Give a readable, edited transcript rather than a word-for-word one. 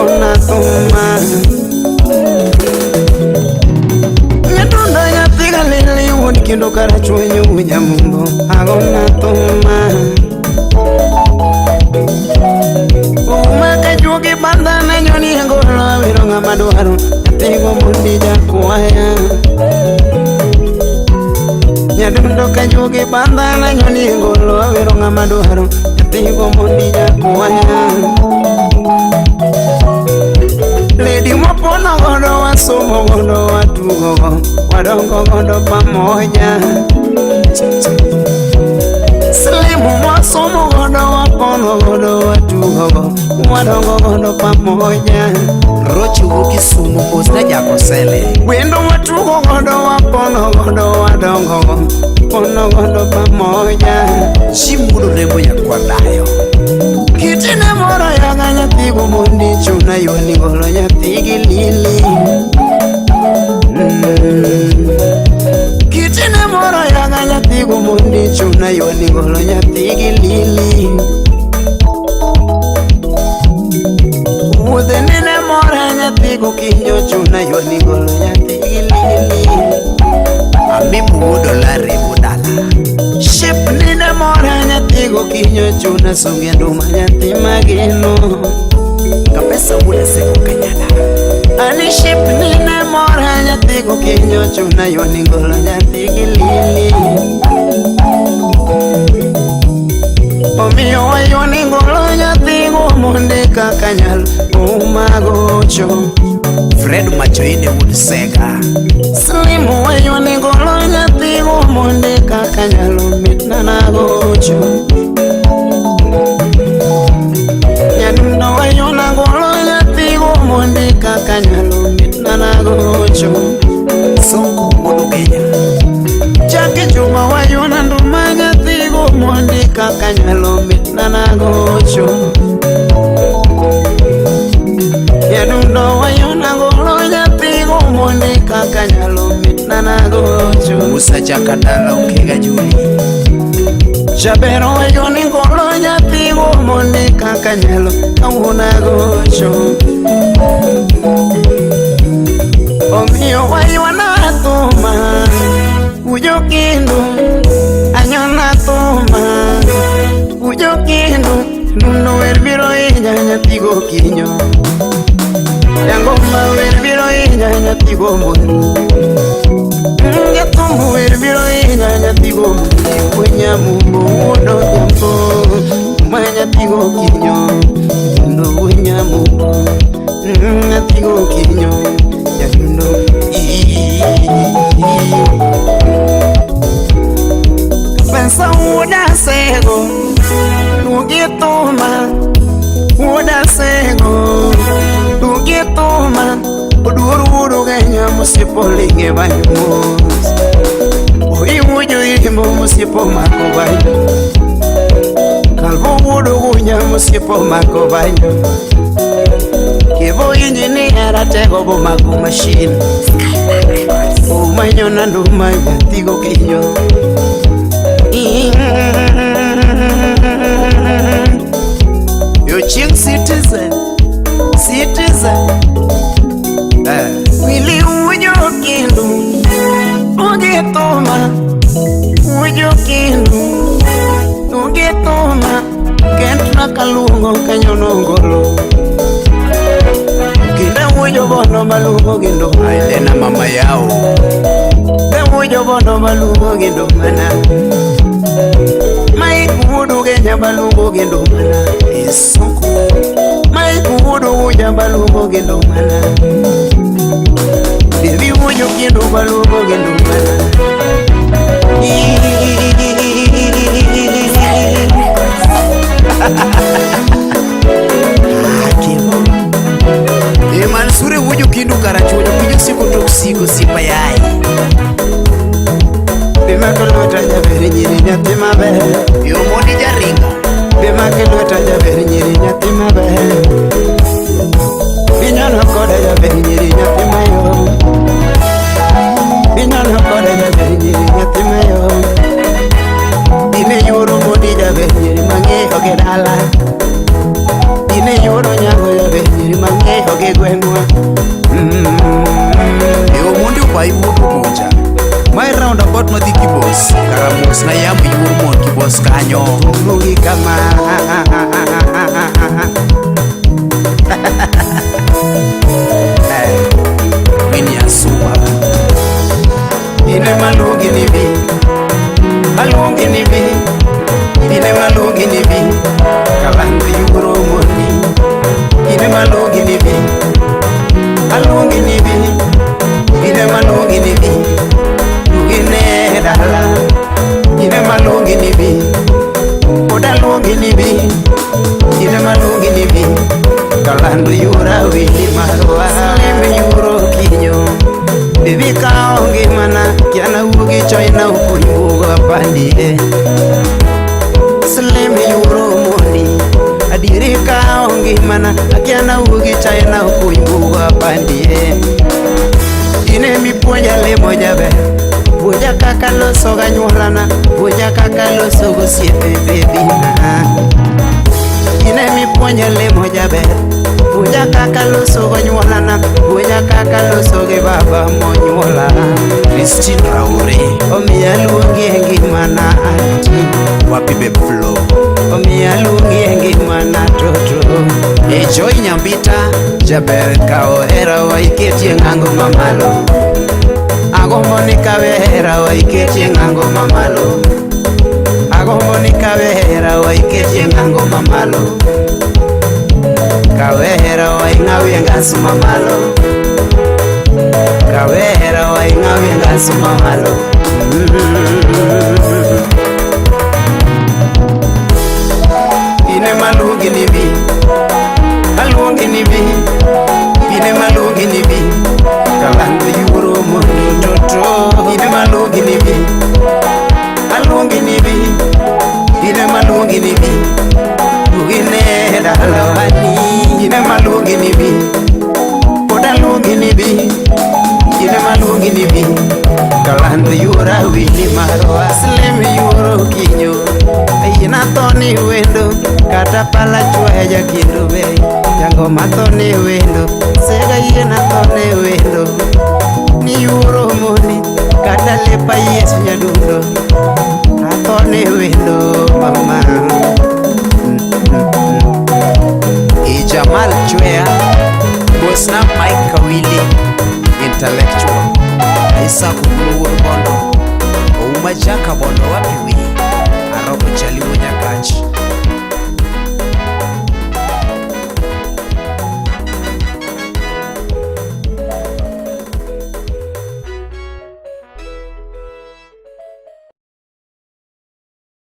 agona tuma Nyatunda nyatiga lili woni kendo karachuenyo winyamundo agona tuma Umaka jugi bandana nyoni ngolo wironga maduaro Nyatigo mundi jakuaya Nyadundo kajugi bandana nyoni ngolo wironga maduaro Nyatigo mundi jakuaya Lady mopono godo wasomo godo watugo wadongo godo pamoja Slimu wasomo godo wapono godo watugo wadongo godo pamoja Rochi wuki sumu posna jako sele Wendo watugo godo wapono godo wadongo pono godo pamoja Shimbudu nebo ya kwa dayo Kitine moro yaga nyathigo mundi chuna yoni golo nyathigi lili Kitine moro yaga nyathigo mundi chuna yoni golo nyathigi lili Wuodhe nene moro nyathigo kinyo chuna yoni golo nyathigi lili Amimu wudo lari budala Ship nene moro nyathigo kinyo chuna songe nduma nyathi magino Kapesa wule seko kanyana Ani ship nene moro nyathigo kinyo chuna yoni golo nyathigi lili Omiyo wayoni golo nyathigo monde kaka nyal umagocho Fred machoine wood sega Slimu wayoni golo nyathigo monde kaka nyalo mitna nagocho Nyadundo wayona golo nyathigo monde kaka nyalo mitna nagocho Songo wudu Kenya Chake chuma wayona nduma nyathigo monde kaka nyalo mitna nagocho Nyadundo wayona golo nyathigo monde kaka nyalo mitna nagocho Musa chakadala ukega juli Jabero wayoni golo nyathigo monde kaka nyalo kawuna gocho Omiyo wayona tuma Ujo kindu anyona tuma Ujo kindu nuno werbiro inya nyathigo kinyo Yangoma werbiro inya nyathigo mundi Yatumbu werbiro inya nyathigo mundi Wenyamugo udo jambo Nyathigo kinyo Undo wenyamugo Nyathigo kinyo Yadundo Pensa uda sego Nugituma Uda sego Nugituma Uduru ganya musipo linge banyumos Uimujo imbo musipo mako banyo Kalbo udu gunya musipo mako banyo Kibo injini aratego bo mako machine Umanyo na nduma nyathigo kinyo Yo ching citizen Wili ujo kindu Ugetoma Ujo kindu Ugetoma Kentra kalungo kanyono ngolo Kinda ujo bono malungo gindo Ailena mama yao Ujo bono malungo gindo mana Maiku udu genya balungo gindo mana Esoko Maiku udu uja balungo gindo mana Bibi ujo gindo balungo gindo mana Mansure wuju kindu karachuojo Pijo siku toksigo sipa yai Bima kelota jaberi nyiri nyati mabe Yo modi jaringa Bima kelota jaberi nyiri nyati mabe Binyana koda jaberi nyiri nyati mayo Binyana koda jaberi nyiri nyati mayo Ine yoro modi jaberi nyiri mange ogedala Ine yoro nyago jaberi nyiri mange bot madhi kibos karamos na yamo yur mon kibos kanyo Lugi kama Mini asuwa Ine malungi ni bi Malungi ni bi Ine malungi ni bi Kalando yuro moni Ine malungi ni bi Malungi ni bi Ine malungi ni bi Lugine dala Ine malungi ni bi Oda lungi ni bi Ine malungi ni bi Kalando yura wili marwa Ime yuro kinyo Bibi kaongi mana Kiana ugi choina ukungugo apandi Slim yuro moni Adiri kaongi mana Kiana ugi choina ukungugo apandi Ine mi punya le moja be Puja kaka loso ganyurana Puja kaka loso gusiepe baby Ine mi punya le moja be Puja kaka loso ganyurana Puja kaka loso ge baba monyula Christine Raure Omiya lungi engi mana anti Wapi be flow Omiya lungi engi mana toto Joy Nyambita Jaber kao era wa iketie ngango mamalo Agombo ni kawera wa iketie ngango mamalo Agombo ni kawera wa iketie ngango mamalo Kawera wa ingawe ngasu mamalo Kawera wa ingawe ngasu mamalo Ine malungi ni bi Malungi ni bi Ine malungi ni bi Kalando yuro moni toto Ine malungi ni bi Malungi ni bi Ine malungi ni bi Lugine dalawani Ine malungi ni bi Oda lungi ni bi Ine malungi ni bi Kalando yura wili marwa Slim yuro kinyo Ina toni wendo Kata pala chweja kindu be Jango matoni wendo Sega yena toni wendo Ni yuro moni Kata lepa yesu nyadundo Atoni wendo mama Jamal Chwea Bosna Mike Kawili Intellectual Aisa Kukuru Bondo Ouma Jaka Bondo wapiwi Arobo Chaliwa